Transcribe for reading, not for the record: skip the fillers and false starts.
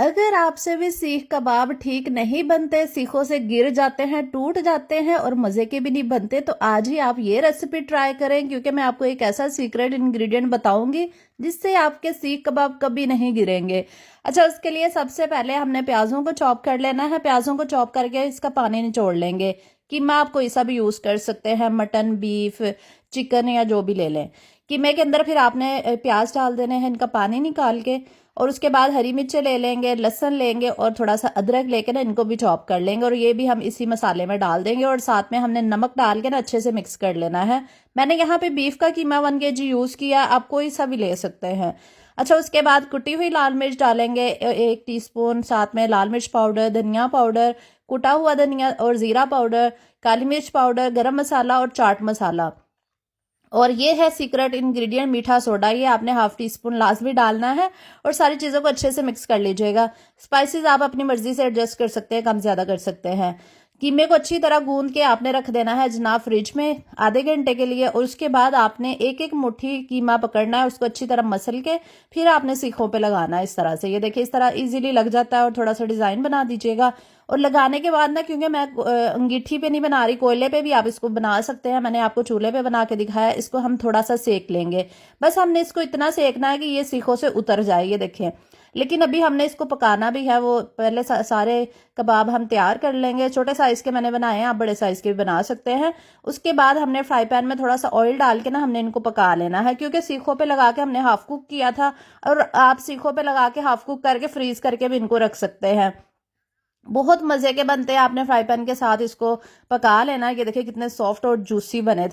अगर आपसे भी सीख कबाब ठीक नहीं बनते, सीखों से गिर जाते हैं, टूट जाते हैं और मज़े के भी नहीं बनते, तो आज ही आप ये रेसिपी ट्राई करें, क्योंकि मैं आपको एक ऐसा सीक्रेट इंग्रेडिएंट बताऊंगी जिससे आपके सीख कबाब कभी नहीं गिरेंगे। अच्छा, उसके लिए सबसे पहले हमने प्याज़ों को चॉप कर लेना है। प्याज़ों को चॉप करके इसका पानी निचोड़ लेंगे। कीमा आप कोई सा भी यूज़ कर सकते हैं, मटन, बीफ, चिकन या जो भी ले लें। कीमे के अंदर फिर आपने प्याज डाल देने हैं, इनका पानी निकाल के, और उसके बाद हरी मिर्चें ले लेंगे, लहसुन लेंगे और थोड़ा सा अदरक लेके ना इनको भी चॉप कर लेंगे, और ये भी हम इसी मसाले में डाल देंगे, और साथ में हमने नमक डाल के ना अच्छे से मिक्स कर लेना है। मैंने यहाँ पे बीफ का कीमा 1 kg यूज़ किया, आप कोई सा भी ले सकते हैं। अच्छा, उसके बाद कुटी हुई लाल मिर्च डालेंगे 1 टीस्पून, साथ में लाल मिर्च पाउडर, धनिया पाउडर, कुटा हुआ धनिया और ज़ीरा पाउडर, काली मिर्च पाउडर, गरम मसाला और चाट मसाला। और ये है सीक्रेट इंग्रेडिएंट, मीठा सोडा। ये आपने ½ टीस्पून लाजमी डालना है, और सारी चीज़ों को अच्छे से मिक्स कर लीजिएगा। स्पाइसेस आप अपनी मर्जी से एडजस्ट कर सकते हैं, कम ज़्यादा कर सकते हैं। कीमे को अच्छी तरह गूंद के आपने रख देना है जनाब फ्रिज में आधे घंटे के लिए, और उसके बाद आपने एक एक मुट्ठी कीमा पकड़ना है, उसको अच्छी तरह मसल के फिर आपने सीखों पे लगाना है इस तरह से। ये देखिए इस तरह इजीली लग जाता है, और थोड़ा सा डिज़ाइन बना दीजिएगा। और लगाने के बाद ना, क्योंकि मैं अंगीठी पे नहीं बना रही, कोयले पे भी आप इसको बना सकते हैं, मैंने आपको चूल्हे पे बना के दिखाया। इसको हम थोड़ा सा सेक लेंगे, बस हमने इसको इतना सेकना है कि ये सीखों से उतर जाए, ये देखें। लेकिन अभी हमने इसको पकाना भी है, वो पहले सारे कबाब हम तैयार कर लेंगे। छोटे साइज़ के मैंने बनाए हैं, आप बड़े साइज़ के भी बना सकते हैं। उसके बाद हमने फ्राई पैन में थोड़ा सा ऑयल डाल के ना हमने इनको पका लेना है, क्योंकि सीखों पे लगा के हमने हाफ कुक किया था, और आप सीखों पे लगा के हाफ कुक करके फ्रीज करके भी इनको रख सकते हैं। बहुत मज़े के बनते हैं। आपने फ्राई पैन के साथ इसको पका लेना है। ये देखिए कितने सॉफ्ट और जूसी बने थे।